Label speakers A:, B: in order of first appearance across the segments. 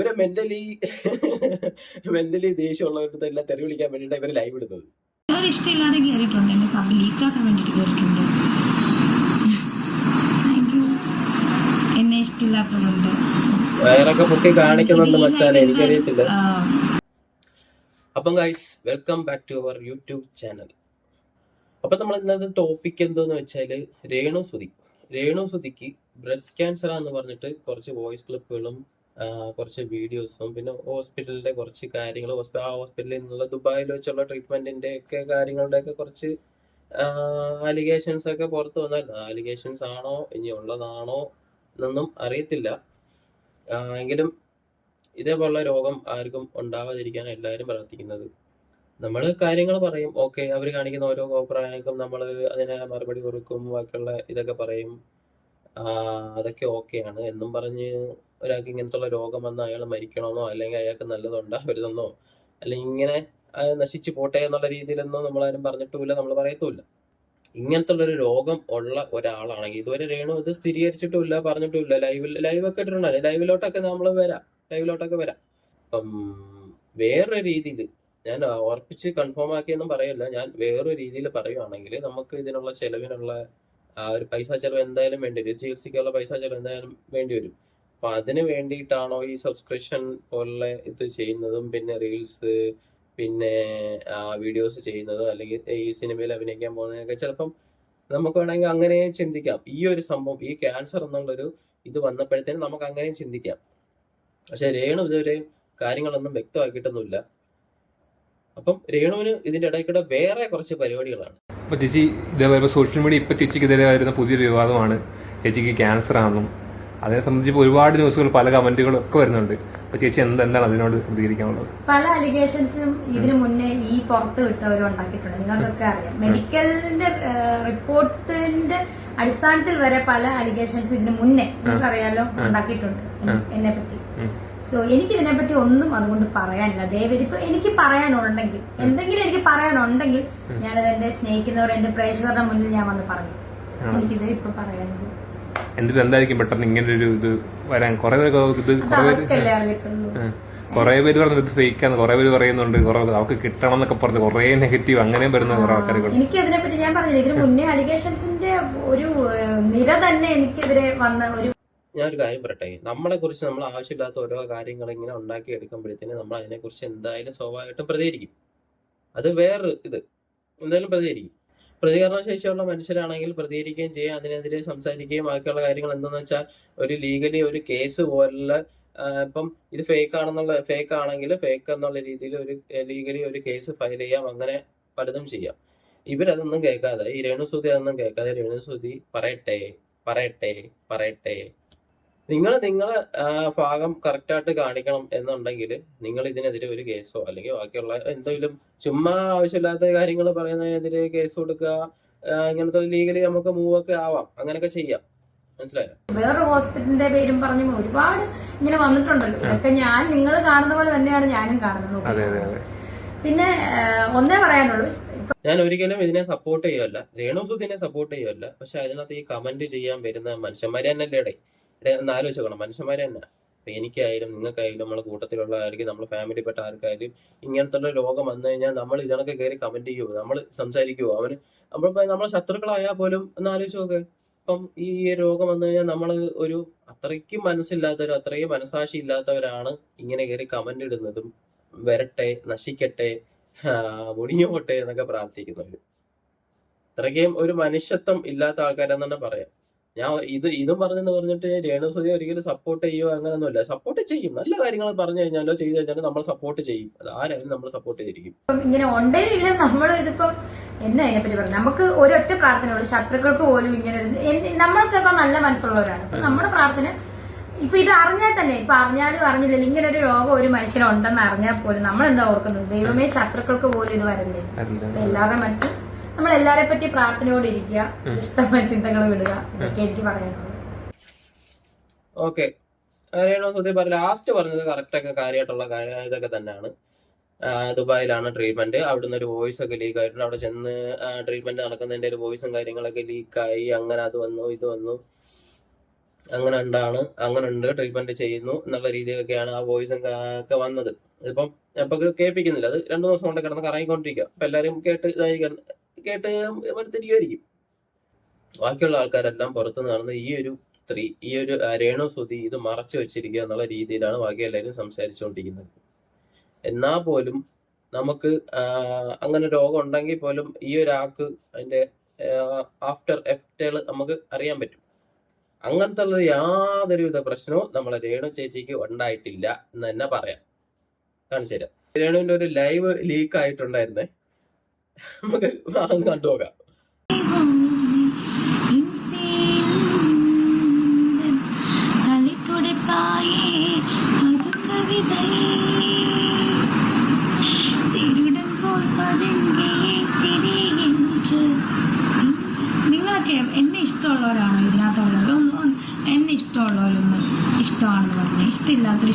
A: ഇവരെ മെന്റലി ദേഷ്യമുള്ളവരുടെ എല്ലാം തെറി വിളിക്കാൻ വേണ്ടിയിട്ട് ഇവര് ലൈവ് ഇടുന്നത്.
B: ഇഷ്ടമില്ലാതെ കയറിയിട്ടുണ്ട്, എന്റെ സബ് ലീക്കാക്കാൻ വേണ്ടിട്ട് കയറിയിട്ടുണ്ട്. എന്നെ ഇഷ്ടമില്ലാത്തതുണ്ട്,
A: വയറൊക്കെ പൊക്കി കാണിക്കുന്നുണ്ട് മച്ചാനെ, എനിക്കറിയത്തില്ല. അപ്പം guys, welcome back to our YouTube channel. അപ്പൊ നമ്മൾ ഇന്നത്തെ ടോപ്പിക് എന്തെന്ന് വെച്ചാല് രേണു സുധിക്ക് ബ്രസ്റ്റ് ക്യാൻസർ ആന്ന് പറഞ്ഞിട്ട് കുറച്ച് വോയിസ് ക്ലിപ്പുകളും കുറച്ച് വീഡിയോസും പിന്നെ ഹോസ്പിറ്റലിന്റെ കുറച്ച് കാര്യങ്ങൾ, ആ ഹോസ്പിറ്റലിൽ നിന്നുള്ള ദുബായിൽ വെച്ചുള്ള ട്രീറ്റ്മെന്റിന്റെ ഒക്കെ കാര്യങ്ങളുടെ ഒക്കെ കുറച്ച് അലിഗേഷൻസ് ഒക്കെ പുറത്തു വന്നായിരുന്നു. അലിഗേഷൻസ് ആണോ ഇനി ഉള്ളതാണോ എന്നൊന്നും അറിയത്തില്ല. എങ്കിലും ഇതേപോലുള്ള രോഗം ആർക്കും ഉണ്ടാവാതിരിക്കാൻ എല്ലാവരും പ്രാർത്ഥിക്കുന്നത്. നമ്മൾ കാര്യങ്ങൾ പറയും, ഓക്കെ, അവർ കാണിക്കുന്ന ഓരോ അഭിപ്രായങ്ങൾക്കും നമ്മൾ അതിനെ മറുപടി കൊടുക്കും, ബാക്കിയുള്ള ഇതൊക്കെ പറയും, അതൊക്കെ ഓക്കെയാണ് എന്നും പറഞ്ഞ് ഒരാൾക്ക് ഇങ്ങനത്തുള്ള രോഗം വന്ന് അയാൾ മരിക്കണമെന്നോ അല്ലെങ്കിൽ അയാൾക്ക് നല്ലതുണ്ടാവരുതെന്നോ അല്ലെങ്കിൽ ഇങ്ങനെ നശിച്ചു പോട്ടെ എന്നുള്ള രീതിയിലൊന്നും നമ്മളാരും പറഞ്ഞിട്ടുമില്ല, നമ്മൾ പറയത്തുമില്ല. ഇങ്ങനത്തുള്ളൊരു രോഗം ഉള്ള ഒരാളാണെങ്കിൽ, ഇതുവരെ രേണു ഇത് സ്ഥിരീകരിച്ചിട്ടുമില്ല, പറഞ്ഞിട്ടുമില്ല. ലൈവൊക്കെ ഇട്ടിട്ടുണ്ടല്ലോ, ലൈവിലോട്ടൊക്കെ വരാം. അപ്പം വേറൊരു രീതിയിൽ ഞാൻ ഉറപ്പിച്ച് കൺഫേം ആക്കിയൊന്നും പറയല്ല, ഞാൻ വേറൊരു രീതിയിൽ പറയുവാണെങ്കിൽ നമുക്ക് ഇതിനുള്ള ചെലവിനുള്ള ഒരു പൈസ ചെലവ് എന്തായാലും വേണ്ടി വരും, ചികിത്സയ്ക്കുള്ള പൈസ ചെലവ് എന്തായാലും വേണ്ടി വരും. അപ്പൊ അതിന് വേണ്ടിയിട്ടാണോ ഈ സബ്സ്ക്രിപ്ഷൻ പോലുള്ള ഇത് ചെയ്യുന്നതും പിന്നെ റീൽസ് പിന്നെ വീഡിയോസ് ചെയ്യുന്നത് അല്ലെങ്കിൽ ഈ സിനിമയിൽ അഭിനയിക്കാൻ പോകുന്നതൊക്കെ ചിലപ്പം നമുക്ക് വേണമെങ്കിൽ അങ്ങനെ ചിന്തിക്കാം. ഈ ഒരു സംഭവം, ഈ ക്യാൻസർ എന്നുള്ളൊരു ഇത് വന്നപ്പോഴത്തേനും നമുക്ക് അങ്ങനെ ചിന്തിക്കാം. പക്ഷെ രേണു ഇതുവരെ കാര്യങ്ങളൊന്നും വ്യക്തമാക്കിയിട്ടൊന്നുമില്ല. അപ്പം രേണുവിന് ഇതിന്റെ ഇടയ്ക്കൂടെ വേറെ കുറച്ച് പരിപാടികളാണ്.
C: അപ്പൊ ചേച്ചി ഇതേപോലെ സോഷ്യൽ മീഡിയ ഇപ്പൊ ചേച്ചിക്ക് ഇതേ വരുന്ന പുതിയൊരു വിവാദമാണ് ചേച്ചിക്ക് ക്യാൻസർ ആണെന്നും അതിനെ സംബന്ധിച്ച് ഒരുപാട് ന്യൂസുകൾ പല കമന്റുകളും ഒക്കെ വരുന്നുണ്ട്. അപ്പൊ ചേച്ചി എന്താണ് അതിനോട് പ്രതികരിക്കാനുള്ളത്?
B: പല അലിഗേഷൻസും ഇതിനു മുന്നേ ഈ പുറത്ത് വിട്ടവരും ഉണ്ടാക്കിയിട്ടുണ്ട്, നിങ്ങൾക്കൊക്കെ അറിയാം. മെഡിക്കലിന്റെ റിപ്പോർട്ടിന്റെ അടിസ്ഥാനത്തിൽ വരെ പല അലിഗേഷൻസ് ഇതിനു മുന്നേ നിങ്ങൾക്കറിയാലോ ഉണ്ടാക്കിയിട്ടുണ്ട് എന്നെ പറ്റി. സോ എനിക്ക് ഇതിനെപ്പറ്റി ഒന്നും അതുകൊണ്ട് പറയാനില്ല. ദയവേദി ഇപ്പൊ എനിക്ക് പറയാനുണ്ടെങ്കിൽ, എന്തെങ്കിലും എനിക്ക് പറയാനുണ്ടെങ്കിൽ ഞാനത് എന്റെ സ്നേഹിക്കുന്നവർ എന്റെ പ്രേക്ഷകരുടെ മുന്നിൽ ഞാൻ വന്ന് പറഞ്ഞു. എനിക്കിത് ഇപ്പൊ പറയാനുള്ളൂ.
C: എന്നിട്ട് എന്തായിരിക്കും പെട്ടെന്ന് ഇങ്ങനെ ഒരു ഇത് വരാൻ? കുറെ പേര് പറഞ്ഞത് ഇത് ഫേക്കാന്ന്, കുറെ പേര് പറയുന്നുണ്ട്, അവർക്ക് കിട്ടണം എന്നൊക്കെ പറഞ്ഞ് കുറെ നെഗറ്റീവ് അങ്ങനെ വരുന്ന കുറെ ആൾക്കാർ.
B: എനിക്ക് അതിനെപ്പറ്റി ഞാൻ പറഞ്ഞില്ല, ഇതിന് മുന്നേ അലിഗേഷൻസിന്റെ ഒരു നിര തന്നെ എനിക്കെതിരെ വന്ന ഒരു.
A: ഞാനൊരു കാര്യം പറയട്ടെ, നമ്മളെ കുറിച്ച് നമ്മൾ ആവശ്യമില്ലാത്ത ഓരോ കാര്യങ്ങൾ ഇങ്ങനെ ഉണ്ടാക്കി എടുക്കുമ്പോഴത്തേന് നമ്മൾ അതിനെക്കുറിച്ച് എന്തായാലും സ്വാഭാവികമായിട്ടും പ്രതികരിക്കും. അത് വേറെ ഇത് എന്തായാലും പ്രതികരിക്കും. പ്രതികരണ ശേഷിയുള്ള മനുഷ്യരാണെങ്കിൽ പ്രതികരിക്കുകയും ചെയ്യാം, അതിനെതിരെ സംസാരിക്കുകയും ബാക്കിയുള്ള കാര്യങ്ങൾ എന്താണെന്ന് വെച്ചാൽ ഒരു ലീഗലി ഒരു കേസ് പോലുള്ള ഇപ്പം ഇത് ഫേക്ക് ആണെങ്കിൽ ഫേക്ക് എന്നുള്ള രീതിയിൽ ഒരു ലീഗലി ഒരു കേസ് ഫയൽ ചെയ്യാം, അങ്ങനെ പലതും ചെയ്യാം. ഇവരതൊന്നും കേൾക്കാതെ, ഈ രേണുസുതി അതൊന്നും കേൾക്കാതെ രേണുസുതി പറയട്ടെ നിങ്ങളെ ഭാഗം കറക്റ്റായിട്ട് കാണിക്കണം എന്നുണ്ടെങ്കിൽ നിങ്ങൾ ഇതിനെതിരെ ഒരു കേസോ അല്ലെങ്കിൽ ബാക്കിയുള്ള എന്തെങ്കിലും ചുമ്മാ ആവശ്യമില്ലാത്ത കാര്യങ്ങൾ പറയുന്നതിനെതിരെ കേസ് കൊടുക്കുക, ഇങ്ങനത്തെ ലീഗലി നമുക്ക് മൂവ് ഒക്കെ ആവാം, അങ്ങനെയൊക്കെ ചെയ്യാം. മനസ്സിലായോ?
B: വേറൊരു ഹോസ്പിറ്റലിന്റെ പേരും പറഞ്ഞു ഒരുപാട് ഇങ്ങനെ വന്നിട്ടുണ്ടല്ലോ. ഇതൊക്കെ നിങ്ങൾ കാണുന്ന പോലെ തന്നെയാണ് ഞാനും കാണുന്നത്. പിന്നെ ഒന്നേ പറയാനുള്ളൂ,
A: ഞാൻ ഒരിക്കലും ഇതിനെ സപ്പോർട്ട് ചെയ്യുമല്ല, രേണുസുദിനെ സപ്പോർട്ട് ചെയ്യുമല്ല. പക്ഷെ അതിനകത്ത് ഈ കമന്റ് ചെയ്യാൻ വരുന്ന മനുഷ്യന്മാരെ തന്നെയല്ലേ ഒന്ന് ആലോചിക്കണം, മനുഷ്യന്മാരെ തന്നെ. അപ്പൊ എനിക്കായാലും നിങ്ങൾക്കായാലും നമ്മളെ കൂട്ടത്തിലുള്ള ആർക്കും നമ്മളെ ഫാമിലിപ്പെട്ട ആർക്കായാലും ഇങ്ങനത്തെ രോഗം വന്നു കഴിഞ്ഞാൽ നമ്മൾ ഇതിനൊക്കെ കയറി കമന്റ് ചെയ്യുമോ, നമ്മൾ സംസാരിക്കുമോ? നമ്മളെ ശത്രുക്കളായാൽ പോലും ഒന്ന് ആലോചിച്ച് നോക്ക്. ഇപ്പം ഈ രോഗം വന്നു കഴിഞ്ഞാൽ നമ്മൾ ഒരു അത്രയ്ക്കും മനസ്സില്ലാത്തവർ, അത്രയും മനസാക്ഷി ഇല്ലാത്തവരാണ് ഇങ്ങനെ കയറി കമന്റ് ഇടുന്നതും വരട്ടെ, നശിക്കട്ടെ, മുടിഞ്ഞു പോട്ടെ എന്നൊക്കെ പ്രാർത്ഥിക്കുന്നവര്. അത്രയ്ക്കും ഒരു മനുഷ്യത്വം ഇല്ലാത്ത ആൾക്കാരെന്ന് തന്നെ പറയാം. ഞാൻ ഇതും പറഞ്ഞിട്ട് രേണുസുതി ഒരിക്കലും സപ്പോർട്ട് ചെയ്യുമോ അങ്ങനെയൊന്നുമില്ല. സപ്പോർട്ട് ചെയ്യും, നല്ല കാര്യങ്ങൾ പറഞ്ഞു കഴിഞ്ഞാലോ ചെയ്തു കഴിഞ്ഞാലോ നമ്മൾ സപ്പോർട്ട് ചെയ്യും. അത് ആരായാലും നമ്മൾ സപ്പോർട്ട് ചെയ്തിരിക്കും.
B: ഇങ്ങനെ ഉണ്ടെങ്കിൽ നമ്മൾ ഇതിപ്പം എന്നാ അതിനെപ്പറ്റി പറഞ്ഞു, നമുക്ക് ഒരൊറ്റ പ്രാർത്ഥനയുള്ളൂ, ശത്രുക്കൾക്ക് പോലും ഇങ്ങനെ നമ്മൾക്കൊക്കെ നല്ല മനസ്സുള്ളവരാണ്. അപ്പൊ നമ്മുടെ പ്രാർത്ഥന ഇപ്പൊ ഇത് അറിഞ്ഞാൽ തന്നെ, ഇപ്പൊ അറിഞ്ഞാലും അറിഞ്ഞില്ലല്ലോ ഇങ്ങനെ ഒരു രോഗം ഒരു മനുഷ്യനുണ്ടെന്ന് അറിഞ്ഞാൽ പോലും നമ്മൾ എന്താ ഓർക്കുന്നത്, ദൈവമേ ശത്രുക്കൾക്ക് പോലും ഇത് വരണ്ടേ. എല്ലാവരുടെ മനസ്സിൽ നമ്മൾ എല്ലാരെ പറ്റി പ്രാർത്ഥനയോടെ ഇരിക്കുക, ഇഷ്ടമായ ചിന്തകൾ വിടുക, ഇതൊക്കെ എനിക്ക് പറയാനുള്ളത്.
A: ഓക്കെ, രേണുസുതി ലാസ്റ്റ് പറഞ്ഞത് കറക്റ്റൊക്കെ കാര്യമായിട്ടുള്ള ഇതൊക്കെ തന്നെയാണ്. ദുബായിലാണ് ട്രീറ്റ്മെന്റ്, അവിടുന്ന് ഒരു വോയിസ് ഒക്കെ ലീക്ക് ആയിട്ടുണ്ട്. അവിടെ ചെന്ന് ട്രീറ്റ്മെന്റ് നടക്കുന്നതിന്റെ ഒരു വോയിസും കാര്യങ്ങളൊക്കെ ലീക്കായി, അങ്ങനെ അത് വന്നു ഇത് വന്നു. അങ്ങനെ ഉണ്ട്, ട്രീറ്റ്മെന്റ് ചെയ്യുന്നു എന്നുള്ള രീതിയിലൊക്കെയാണ് ആ വോയിസും ഒക്കെ വന്നത്. ഇപ്പം ഇപ്പൊ കേൾപ്പിക്കുന്നില്ല, അത് 2 ദിവസം കൊണ്ട് കിടന്ന് കറങ്ങിക്കൊണ്ടിരിക്കുക. അപ്പൊ എല്ലാവരും കേട്ട് തിരികുമായിരിക്കും. ബാക്കിയുള്ള ആൾക്കാരെല്ലാം പുറത്തുനിന്ന് നടന്ന് ഈ ഒരു രേണു സുധി ഇത് മറച്ചു വെച്ചിരിക്കുക എന്നുള്ള രീതിയിലാണ് ബാക്കി എല്ലാവരും സംസാരിച്ചുകൊണ്ടിരിക്കുന്നത്. എന്നാ പോലും നമുക്ക് അങ്ങനെ രോഗം ഉണ്ടെങ്കിൽ പോലും ഈ ഒരാൾക്ക് അതിന്റെ ആഫ്റ്റർ എഫക്റ്റുകൾ നമുക്ക് അറിയാൻ പറ്റും. അങ്ങനത്തെ ഉള്ള യാതൊരുവിധ പ്രശ്നവും നമ്മളെ രേണു ചേച്ചിക്ക് ഉണ്ടായിട്ടില്ല എന്ന് തന്നെ പറയാം. കാണിച്ചു തരാം. രേണുവിന്റെ ഒരു ലൈവ് ലീക്ക് ആയിട്ടുണ്ടായിരുന്നേ, നമുക്ക് കണ്ടുപോകാം.
B: നിങ്ങളൊക്കെ എന്നെ ഇഷ്ടമുള്ളവരാണോ ഇതിനകത്തുള്ളത്? എന്നെ ഇഷ്ടമുള്ളവരൊന്ന് ഇഷ്ടമാണെന്ന് പറഞ്ഞാൽ ഇഷ്ടമില്ലാത്തൊരു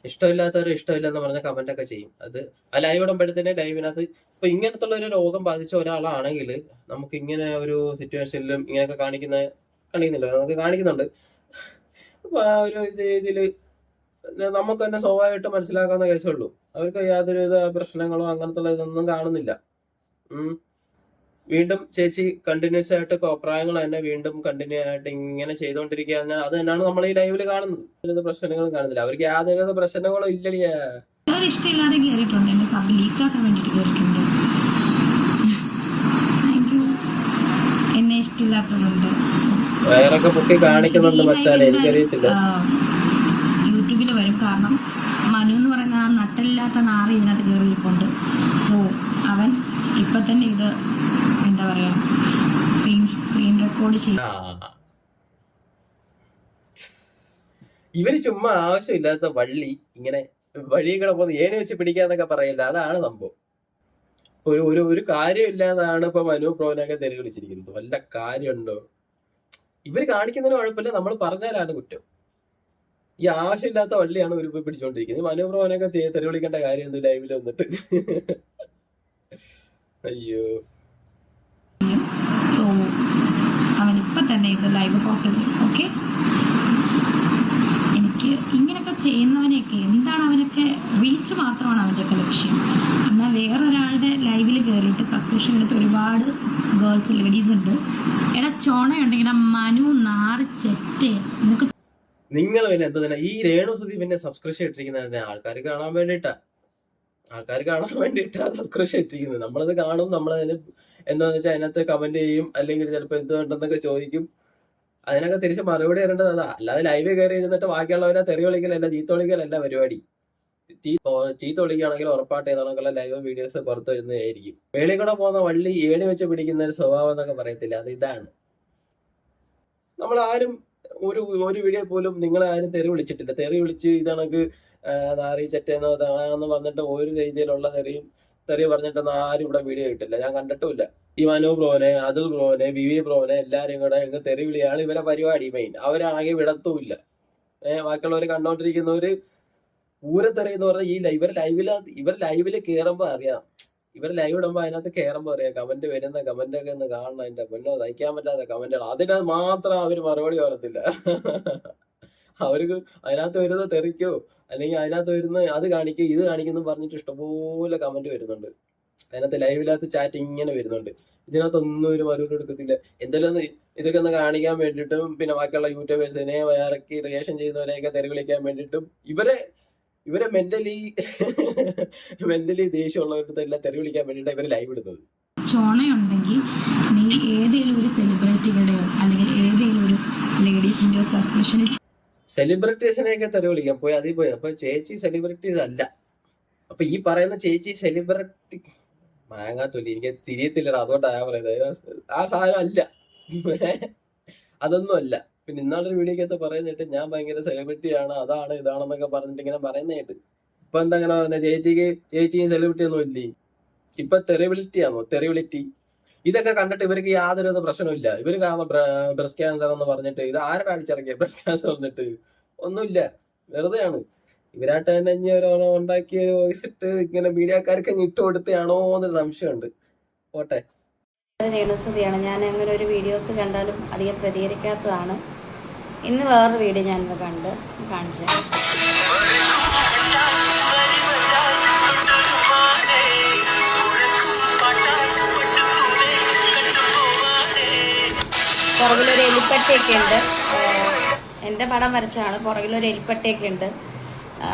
A: ഇഷ്ടമില്ലാത്തവർ ഇഷ്ടമില്ലെന്ന് പറഞ്ഞ കമന്റ് ഒക്കെ ചെയ്യും. അത് ആ ലൈവ് ഇടുമ്പോഴത്തേനെ ലൈവിനകത്ത് ഇപ്പൊ ഇങ്ങനത്തെ ഒരു രോഗം ബാധിച്ച ഒരാളാണെങ്കിൽ നമുക്ക് ഇങ്ങനെ ഒരു സിറ്റുവേഷനിലും ഇങ്ങനെയൊക്കെ കാണിക്കുന്നില്ല, നമുക്ക് കാണിക്കുന്നുണ്ട്. അപ്പൊ ആ ഒരു രീതിയില് നമുക്ക് തന്നെ സ്വാഭാവികമായിട്ട് മനസ്സിലാക്കാവുന്ന കേസേ ഉള്ളൂ. അവർക്ക് യാതൊരുവിധ പ്രശ്നങ്ങളോ അങ്ങനത്തെ ഇതൊന്നും കാണുന്നില്ല. വീണ്ടും ചേച്ചി കണ്ടിന്യൂസ് ആയിട്ട് അഭിപ്രായങ്ങൾ തന്നെ വീണ്ടും കണ്ടിന്യൂ ആയിട്ട് ഇങ്ങനെ ചെയ്തുകൊണ്ടിരിക്കുക. അത് തന്നെയാണ് നമ്മൾ ഈ ലൈവില് കാണുന്നത്. പ്രശ്നങ്ങളും കാണുന്നില്ല, അവർക്ക് യാതൊരു പ്രശ്നങ്ങളും ഇല്ലടിയാ.
B: ഇഷ്ടമില്ലാതെ കയറിയിട്ടുണ്ട്, എന്റെ സബ് ലീക്കാക്കാൻ വേണ്ടിട്ട് കയറിയിട്ടുണ്ട്. എന്നെ ഇഷ്ടമില്ലാത്തതുണ്ട്,
A: വേറൊക്കെ പൊക്കി കാണിക്കുന്നുണ്ട് മച്ചാനെ, എനിക്കറിയത്തില്ല.
B: യൂട്യൂബിൽ വരും. കാരണം മനു എന്ന് പറയുന്ന ആ നട്ടില്ലാത്ത നാറി ഇതിനകത്ത് കയറിയിട്ടുണ്ട്. സോ അവൻ ഇപ്പൊ തന്നെ ഇത് എന്താ പറയാ സ്ക്രീൻ റെക്കോർഡ് ചെയ്യും.
A: ഇവര് ചുമ്മാ ആവശ്യമില്ലാത്ത ഇങ്ങനെ വഴി കൂടെ പോകുന്ന ഏണി വെച്ച് പിടിക്കാന്നൊക്കെ പറയില്ല, അതാണ് സംഭവം. ഒരു കാര്യമില്ലാതാണ് ഇപ്പൊ മനു പ്രോനൊക്കെ തെറി വിളിച്ചിരിക്കുന്നത്. വല്ല കാര്യമുണ്ടോ? ഇവര് കാണിക്കുന്നതിന് കുഴപ്പമില്ല, നമ്മൾ പറഞ്ഞാലാണ് കുറ്റം. ഈ ആവശ്യമില്ലാത്ത വള്ളിയാണ് ഒരു പിടിച്ചോണ്ടിരിക്കുന്നത്. മനു പ്രോനൊക്കെ തെറി വിളിക്കേണ്ട കാര്യം ഒന്നും ലൈവിൽ വന്നിട്ട്. അയ്യോ.
B: സോ അവൻ ഇപ്പൊ തന്നെ ഇത് ലൈവ് പോർട്ടലിൽ ഓക്കെ. എനിക്ക് ഇങ്ങനെയൊക്കെ ചെയ്യുന്നവനെയൊക്കെ എന്താണ്, അവനൊക്കെ റീച്ച് മാത്രമാണ് അവൻ്റെയൊക്കെ ലക്ഷ്യം. എന്നാൽ വേറൊരാളുടെ ലൈവിൽ കയറിയിട്ട് സബ്സ്ക്രിപ്ഷൻ എടുത്ത് ഒരുപാട് ഗേൾസ് ലേഡീസ് ഉണ്ട്. എടാ ചോണയുണ്ടെങ്കിൽ മനു നാറിച്ചെറ്റേ നമുക്ക്.
A: നിങ്ങൾ പിന്നെ എന്താ ഈ രേണു സുധി പിന്നെ സബ്സ്ക്രിപ്ഷൻ ഇട്ടിരിക്കുന്നത് ആൾക്കാർ കാണാൻ വേണ്ടിയിട്ടാ സബ്സ്ക്രിപ്ഷൻ ഇട്ടിരിക്കുന്നത്. നമ്മളത് കാണും, നമ്മളതിന് എന്താന്ന് വെച്ചാൽ അതിനകത്ത് കമന്റ് ചെയ്യും, അല്ലെങ്കിൽ ചിലപ്പോൾ എന്തുകൊണ്ടെന്നൊക്കെ ചോദിക്കും. അതിനൊക്കെ തിരിച്ച് മറുപടി തരേണ്ടത് അതാ. അല്ലാതെ ലൈവ് കയറി ഇരുന്നിട്ട് ബാക്കിയുള്ളവരെ തെറി വിളിക്കലല്ല, ചീത്ത വിളിക്കലല്ല പരിപാടി. ചീത്ത വിളിക്കുകയാണെങ്കിൽ ഉറപ്പായിട്ട് ഏതാണൊക്കെയുള്ള ലൈവ് വീഡിയോസ് പുറത്തു വരുന്നതായിരിക്കും. വേളി കൂടെ പോകുന്ന വള്ളി ഏണി വെച്ച് പിടിക്കുന്ന ഒരു സ്വഭാവം എന്നൊക്കെ പറയത്തില്ല, അത് ഇതാണ്. നമ്മളാരും ഒരു വീഡിയോ പോലും നിങ്ങളെ ആരും തെറി വിളിച്ചിട്ടില്ല. തെറി വിളിച്ച് ഇതണക്ക് നാറി ചെറ്റെന്നോ എന്ന് പറഞ്ഞിട്ട് ഒരു രീതിയിലുള്ള തെറി പറഞ്ഞിട്ടൊന്നും ആരും ഇവിടെ വീഡിയോ ഇട്ടില്ല, ഞാൻ കണ്ടിട്ടുമില്ല. ഈ മനു ബ്രോനെ, അതുൽ ബ്രോനെ, വിവി ബ്രോനെ എല്ലാരും കൂടെ ഞങ്ങൾക്ക് തെറി വിളിയാണ് ഇവരെ പരിപാടി മെയിൻ. അവരാകെ വിടത്തുമില്ല. ബാക്കിയുള്ളവർ കണ്ടോണ്ടിരിക്കുന്നവര് പൂരത്തെറി എന്ന് പറഞ്ഞാൽ ഇവർ ലൈവില് കയറുമ്പോ അറിയാം. ഇവർ ലൈവ് ഇടുമ്പോ അതിനകത്ത് കയറുമ്പോ അറിയാം കമന്റ് വരുന്ന കമന്റ് ഒക്കെ ഒന്ന് കാണണം. എന്റെ പൊന്നോ, തയ്ക്കാൻ പറ്റാത്ത കമന്റുകൾ. അതിനകത്ത് മാത്രം അവര് മറുപടി പറയത്തില്ല. അവർക്ക് അതിനകത്ത് വരുന്ന തെറിക്കോ അല്ലെങ്കിൽ അതിനകത്ത് വരുന്ന അത് കാണിക്കോ ഇത് കാണിക്കുന്നു പറഞ്ഞിട്ട് ഇഷ്ടംപോലെ കമന്റ് വരുന്നുണ്ട്. അതിനകത്ത് ലൈവിനകത്ത് ചാറ്റ് ഇങ്ങനെ വരുന്നുണ്ട്. ഇതിനകത്തൊന്നും ഒരു മറുപടി എടുക്കത്തില്ല. എന്തായാലും ഇതൊക്കെ ഒന്ന് കാണിക്കാൻ വേണ്ടിയിട്ടും പിന്നെ ബാക്കിയുള്ള യൂട്യൂബേഴ്സിനെ ഇറക്കി റിയാക്ഷൻ ചെയ്യുന്നവരെയൊക്കെ തെറി വിളിക്കാൻ വേണ്ടിയിട്ടും ഇവരെ മെന്റലി ദേഷ്യമുള്ളവരുടെ തെറി വിളിക്കാൻ വേണ്ടിയിട്ടാണ് ഇവര് ലൈവ് ഇടുന്നത്.
B: ചോണയുണ്ടെങ്കിൽ നീ ഏതെങ്കിലും ഒരു സെലിബ്രിറ്റികളുടെയോ അല്ലെങ്കിൽ ഏതെങ്കിലും ഒരു ലേഡീസിന്റെയോ സബ്സ്ക്രിപ്ഷൻ
A: സെലിബ്രിറ്റീസിനെയൊക്കെ തെറി വിളിക്കാൻ പോയി അതിൽ പോയി. അപ്പൊ ചേച്ചി സെലിബ്രിറ്റീസ് അല്ല. അപ്പൊ ഈ പറയുന്ന ചേച്ചി സെലിബ്രിറ്റി മാങ്ങാത്തൊല്ലി, എനിക്ക് തിരിയത്തില്ലടാ, അതുകൊണ്ടാ പറയുന്നത്. ആ സാധനം അല്ല, അതൊന്നും അല്ല. പിന്നെ ഇന്നാളൊരു വീഡിയോക്കകത്ത് പറയുന്നിട്ട് ഞാൻ ഭയങ്കര സെലിബ്രിറ്റിയാണ്, അതാണ് ഇതാണെന്നൊക്കെ പറഞ്ഞിട്ട് ഇങ്ങനെ പറയുന്നതായിട്ട്. ഇപ്പൊ എന്താ അങ്ങനെ പറയുന്നത്? ചേച്ചിയും സെലിബ്രിറ്റി ഒന്നും ഇല്ലേ? ഇപ്പൊ തെറിബിലിറ്റി ഇതൊക്കെ കണ്ടിട്ട് ഇവർക്ക് യാതൊരു പ്രശ്നമില്ല. ഇവര് കാണുന്ന ബ്രസ്റ്റ് ക്യാൻസർ എന്ന് പറഞ്ഞിട്ട് ഇത് ആരുടെ അടിച്ചിറക്കിയ ബ്രസ്റ്റ് ക്യാൻസർ വന്നിട്ട് ഒന്നുമില്ല, വെറുതെയാണ്. ഇവരായിട്ട് തന്നെ ഇനി ഉണ്ടാക്കിയ ഒരു വോയിസ് ഇട്ട് ഇങ്ങനെ മീഡിയക്കാർക്ക് ഇട്ട് കൊടുത്തയാണോ എന്നൊരു സംശയമുണ്ട്. പോട്ടെ.
D: രേണുസുതിയാണ്. ഞാൻ അങ്ങനെ ഒരു വീഡിയോസ് കണ്ടാലും അധികം പ്രതികരിക്കാത്തതാണ്.
B: ഇന്ന് വേറൊരു വീഡിയോ ഞാനിന്ന് കാണിച്ചു തരാം. പുറകിലൊരു എലിപ്പട്ടിയൊക്കെ ഉണ്ട്. എൻ്റെ പടം വരച്ചാണ്. പുറകിലൊരു എലിപ്പട്ടിയൊക്കെ ഉണ്ട്.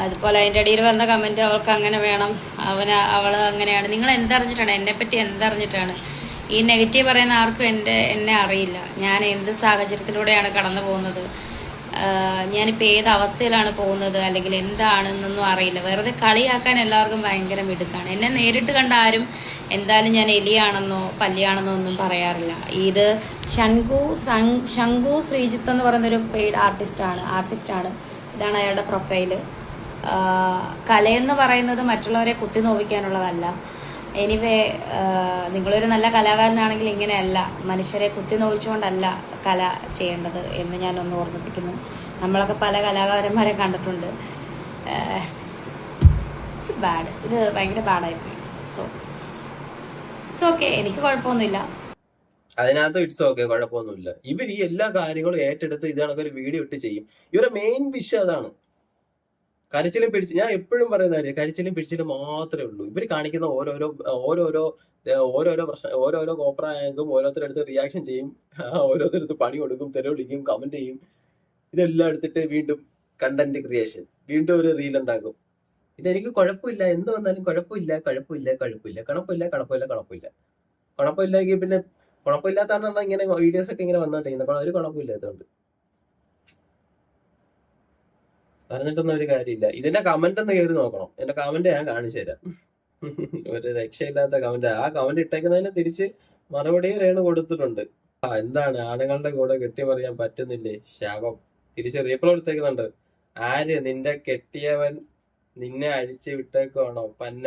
B: അതുപോലെ അതിൻ്റെ ഇടയിൽ വന്ന കമൻറ്റ് അവൾക്ക് അങ്ങനെ വേണം, അവള് അങ്ങനെയാണ്. നിങ്ങൾ എന്തറിഞ്ഞിട്ടാണ്, എന്നെപ്പറ്റി എന്തറിഞ്ഞിട്ടാണ്? ഈ നെഗറ്റീവ് പറയുന്ന ആർക്കും എന്നെ അറിയില്ല. ഞാൻ എന്ത് സാഹചര്യത്തിലൂടെയാണ് കടന്നു പോകുന്നത്, ഞാനിപ്പോൾ ഏത് അവസ്ഥയിലാണ് പോകുന്നത്, അല്ലെങ്കിൽ എന്താണെന്നൊന്നും അറിയില്ല. വെറുതെ കളിയാക്കാൻ എല്ലാവർക്കും ഭയങ്കര മിടുക്കാണ്. എന്നെ നേരിട്ട് കണ്ട ആരും എന്തായാലും ഞാൻ എലിയാണെന്നോ പല്ലിയാണെന്നോ ഒന്നും പറയാറില്ല. ഇത് ശംഖു ശ്രീജിത്ത് എന്ന് പറയുന്നൊരു പെയ്ഡ് ആർട്ടിസ്റ്റാണ്. ഇതാണ് അയാളുടെ പ്രൊഫൈല്. കലയെന്ന് പറയുന്നത് മറ്റുള്ളവരെ കുത്തി നോവിക്കാനുള്ളതല്ല. എനിവേ, നിങ്ങളൊരു നല്ല കലാകാരനാണെങ്കിൽ ഇങ്ങനെയല്ല, മനുഷ്യരെ കുത്തി നോവിച്ചുകൊണ്ടല്ല കല ചെയ്യേണ്ടത് എന്ന് ഞാനൊന്ന് ഓർമ്മിപ്പിക്കുന്നു. നമ്മളൊക്കെ പല കലാകാരന്മാരെ കണ്ടിട്ടുണ്ട്. It's bad. ഇത് ഭയങ്കര ബാഡായിപ്പോയി. ഇറ്റ്സ് ഓക്കെ, എനിക്ക് കുഴപ്പമൊന്നുമില്ല.
A: അതിനകത്ത് ഇറ്റ്സ് ഓക്കെ, കുഴപ്പമൊന്നുമില്ല. ഇവർ ഈ എല്ലാ കാര്യങ്ങളും ഏറ്റെടുത്ത് ഇതാണൊക്കെ ഒരു വീഡിയോ ഇട്ട് ചെയ്യും. ഇവരുടെ മെയിൻ വിഷയം അതാണ്. കരച്ചിലും പിടിച്ച്, ഞാൻ എപ്പോഴും പറയുന്ന കാര്യം, കരച്ചിലും പിടിച്ചിലും മാത്രമേ ഉള്ളൂ. ഇവർ കാണിക്കുന്ന ഓരോരോ പ്രശ്നം, ഓരോരോ കോപ്രായങ്കും ഓരോരുത്തരെടുത്ത് റിയാക്ഷൻ ചെയ്യും, ഓരോരുത്തരെടുത്ത് പണി കൊടുക്കും, തെരുവിളിക്കും, കമന്റ് ചെയ്യും. ഇതെല്ലാം എടുത്തിട്ട് വീണ്ടും കണ്ടന്റ് ക്രിയേഷൻ, വീണ്ടും ഒരു റീൽ ഉണ്ടാക്കും. ഇതെനിക്ക് കുഴപ്പമില്ല, എന്ത് വന്നാലും കുഴപ്പമില്ലെങ്കിൽ പിന്നെ കുഴപ്പമില്ലാത്തതാണ് ഇങ്ങനെ വീഡിയോസ് ഒക്കെ ഇങ്ങനെ വന്നോണ്ടിരിക്കുന്നത്. ഒരു കുഴപ്പമില്ലാത്തതുകൊണ്ട് പറഞ്ഞിട്ടൊന്നും ഒരു കാര്യമില്ല. ഇതിന്റെ കമന്റ് ഒന്ന് കയറി നോക്കണം. എന്റെ കമന്റ് ഞാൻ കാണിച്ചു തരാം. ഒരു രക്ഷയില്ലാത്ത കമന്റ്. ആ കമന്റ് ഇട്ടേക്കുന്നതിന് തിരിച്ച് മറുപടി രേണു കൊടുത്തിട്ടുണ്ട്. എന്താണ് ആണുങ്ങളുടെ കൂടെ കെട്ടിമറിയാൻ പറ്റുന്നില്ലേ, ശാപം. തിരിച്ച് റീപ്ലൈ എടുത്തേക്കുന്നുണ്ട്. ആര്, നിന്റെ കെട്ടിയവൻ നിന്നെ അഴിച്ചു വിട്ടേക്കുവാണോ? പന്ന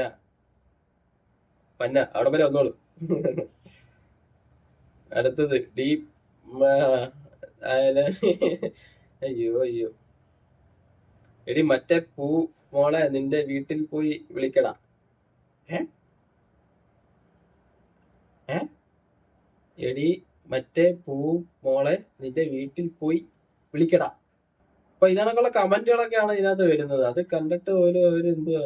A: അവിടെ വരെ വന്നോളൂ. അടുത്തത് ഡീപ്. അയ്യോ എടി മറ്റേ പൂ മോളെ നിന്റെ വീട്ടിൽ പോയി വിളിക്കടാ. എടി മറ്റേ പൂ മോളെ നിന്റെ വീട്ടിൽ പോയി വിളിക്കടാ. അപ്പൊ ഇതിനൊക്കെയുള്ള കമന്റുകളൊക്കെയാണ് ഇതിനകത്ത് വരുന്നത്. അത് കണ്ടിട്ട് ഒരു എന്തുവാ,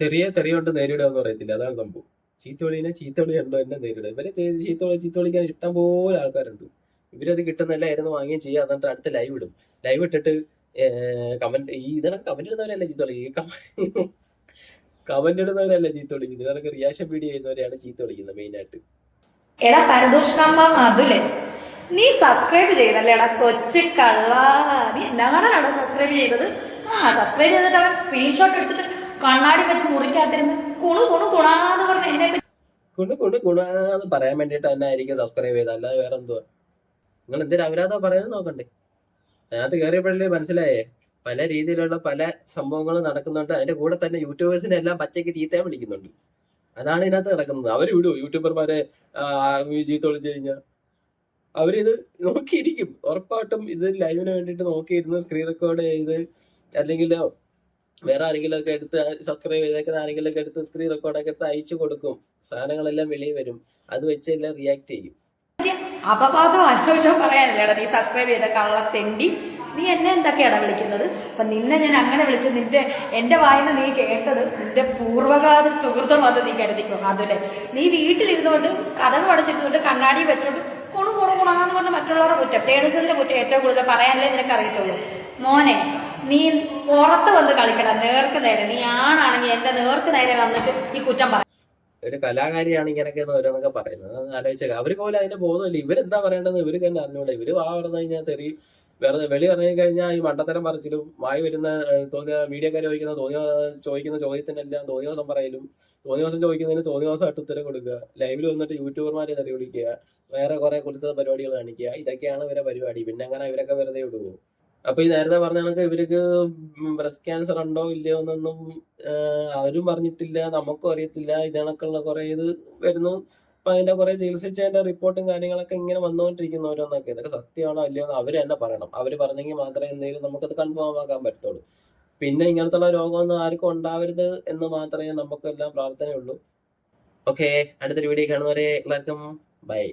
A: തെറി കൊണ്ട് നേരിടുക എന്ന് പറയത്തില്ല, അതാണ് സംഭവം. ചീത്തവിളിനെ ചീത്തവിളി കണ്ടോ എന്നെ നേരിടുക. ഇവരെ ചീത്തവിളിക്കാൻ ഇഷ്ടം പോലെ ആൾക്കാരുണ്ട്. ഇവരത് കിട്ടുന്നല്ലായിരുന്നു വാങ്ങുകയും ചെയ്യുക. എന്നിട്ട് അടുത്ത ലൈവ് ഇടും. ലൈവ് ഇട്ടിട്ട് കമന്റ്, ഇതിനൊക്കെ കമന്റ് ഇടുന്നവരല്ല ചീത്ത വിളിക്കുന്നത്. കമന്റ് ഇടുന്നവരല്ല ചീത്ത വിളിക്കുന്നത്. ഇതൊക്കെ റിയാക്ഷൻ വീഡിയോ ചെയ്യുന്നവരെയാണ് ചീത്ത വിളിക്കുന്നത് മെയിൻ ആയിട്ട്.
B: എടാ പരദോഷ്, നീ സബ്സ്ക്രൈബ് ചെയ്തല്ലേടാ കൊച്ചു കള്ള. നീ എന്നാണോ സബ്സ്ക്രൈബ് ചെയ്തത്? സബ്സ്ക്രൈബ് ചെയ്തിട്ട് അവൻ സ്ക്രീൻഷോട്ട് എടുത്തിട്ട് കണ്ണാടി വെച്ച് മുറിക്കാത്തിരുന്ന് കുണാന്ന് പറഞ്ഞ എന്നെ
A: കുണാന്ന് പറയാൻ വേണ്ടിട്ട് തന്നെ ആയിരിക്കും സബ്സ്ക്രൈബ് ചെയ്തത്, അല്ലാതെ വേറെ എന്തുവാ. നിങ്ങൾ എന്തിനാ അവരാധം പറയുന്നത് നോക്കണ്ടേ? അതിനകത്ത് കയറിയപ്പോഴല്ലേ മനസ്സിലായേ പല രീതിയിലുള്ള പല സംഭവങ്ങൾ നടക്കുന്നുണ്ട്. അതിന്റെ കൂടെ തന്നെ യൂട്യൂബേഴ്സിനെ എല്ലാം പച്ചയ്ക്ക് ചീത്തയും വിളിക്കുന്നുണ്ട്. അതാണ് ഇതിനകത്ത് നടക്കുന്നത്. അവർ വിടുവോ യൂട്യൂബർമാരെ ചീത്ത വിളിച്ചു കഴിഞ്ഞാൽ? അവരിത് നോക്കിയിരിക്കും ഉറപ്പായിട്ടും. ഇത് ലൈവിന് വേണ്ടിയിട്ട് നോക്കിയിരുന്ന് സ്ക്രീൻ റെക്കോർഡ് ചെയ്ത്, അല്ലെങ്കിൽ വേറെ ആരെങ്കിലും ഒക്കെ എടുത്ത് സബ്സ്ക്രൈബ് ചെയ്തേക്കുന്ന ആരെങ്കിലും ഒക്കെ എടുത്ത് സ്ക്രീൻ റെക്കോർഡൊക്കെ എടുത്ത് അയച്ചു കൊടുക്കും. സാധനങ്ങളെല്ലാം വെളിയിൽ വരും. അത് വെച്ച് എല്ലാം റിയാക്ട് ചെയ്യും.
B: അപവാദം അനാവശ്യം പറയാനല്ലേടാ നീ സബ്സ്ക്രൈബ് ചെയ്ത കള്ളത്തെണ്ടി. നീ എന്നെ എന്തൊക്കെയാടാ വിളിക്കുന്നത്? അപ്പൊ നിന്നെ ഞാൻ അങ്ങനെ വിളിച്ചത് എന്റെ വായിന്ന് നീ കേട്ടത് നിന്റെ പൂർവ്വകാല സുഹൃത്തം അത് നീ കരുതിക്കോ. അതിലെ നീ വീട്ടിലിരുന്നുകൊണ്ട് കഥകൾ അടച്ചിരുന്നുകൊണ്ട് കണ്ണാടി വെച്ചോണ്ട് കുണാന്ന് പറഞ്ഞ മറ്റുള്ളവരുടെ കുറ്റം, ടേണുസിന്റെ കുറ്റം ഏറ്റവും കൂടുതൽ പറയാനല്ലേ നിനക്ക് അറിയത്തുള്ളൂ. മോനെ, നീ പുറത്ത് വന്ന് കളിക്കണം നേർക്ക് നേരെ. നീ ആണാണെങ്കിൽ എന്റെ നേർക്ക് നേരെ വന്നിട്ട് ഈ കുറ്റം പറ.
A: ഒരു കലാകാരിയാണ് ഇങ്ങനെയൊക്കെ ഓരോന്നൊക്കെ പറയുന്നത്. ആലോചിച്ചേക്കാം. അവർക്ക് പോലും അതിന്റെ ബോധമില്ല. ഇവരെന്താ പറയേണ്ടത് ഇവർക്ക് തന്നെ അറിഞ്ഞൂടെ. ഇവര് പറഞ്ഞു കഴിഞ്ഞാൽ തെറി വെറുതെ വെളി പറഞ്ഞു കഴിഞ്ഞാൽ ഈ മണ്ടത്തരം പറച്ചിലും വായി വരുന്ന തോന്നിയ മീഡിയക്കാർ ചോദിക്കുന്ന ചോദ്യത്തിനെല്ലാം തോന്നിയ ദിവസം പറയലും, തോന്നിയ ദിവസം ചോദിക്കുന്നതിന് തോന്നിയ ദിവസമായിട്ട് ഉത്തരം കൊടുക്കുക, ലൈവിൽ വന്നിട്ട് യൂട്യൂബർമാരെ തെറി വിളിക്കുക, വേറെ കുറെ കുറിച്ച പരിപാടികൾ കാണിക്കുക. ഇതൊക്കെയാണ് ഇവരെ പരിപാടി. പിന്നെ അങ്ങനെ ഇവരൊക്കെ വെറുതെ വിടുവോ? അപ്പൊ ഈ നേരത്തെ പറഞ്ഞ കണക്ക് ഇവർക്ക് ബ്രസ്റ്റ് ക്യാൻസർ ഉണ്ടോ ഇല്ലയോ എന്നൊന്നും അവരും പറഞ്ഞിട്ടില്ല, നമുക്കും അറിയത്തില്ല. ഇതിനൊക്കെയുള്ള കുറെ ഇത് വരുന്നു. അപ്പൊ അതിന്റെ കുറെ ചികിത്സിച്ചതിന്റെ റിപ്പോർട്ടും കാര്യങ്ങളൊക്കെ ഇങ്ങനെ വന്നുകൊണ്ടിരിക്കുന്നു ഓരോന്നൊക്കെ. ഇതൊക്കെ സത്യമാണോ അല്ലയോ എന്ന് അവര് തന്നെ പറയണം. അവര് പറഞ്ഞെങ്കിൽ മാത്രമേ എന്തെങ്കിലും നമുക്കത് കൺഫേം ആക്കാൻ പറ്റുള്ളൂ. പിന്നെ ഇങ്ങനത്തുള്ള രോഗമൊന്നും ആർക്കും ഉണ്ടാവരുത് എന്ന് മാത്രമേ നമുക്കെല്ലാം പ്രാർത്ഥനയുള്ളൂ. ഓക്കെ, അടുത്തൊരു വീഡിയോ കാണുന്നവരെ എല്ലാവർക്കും ബൈ.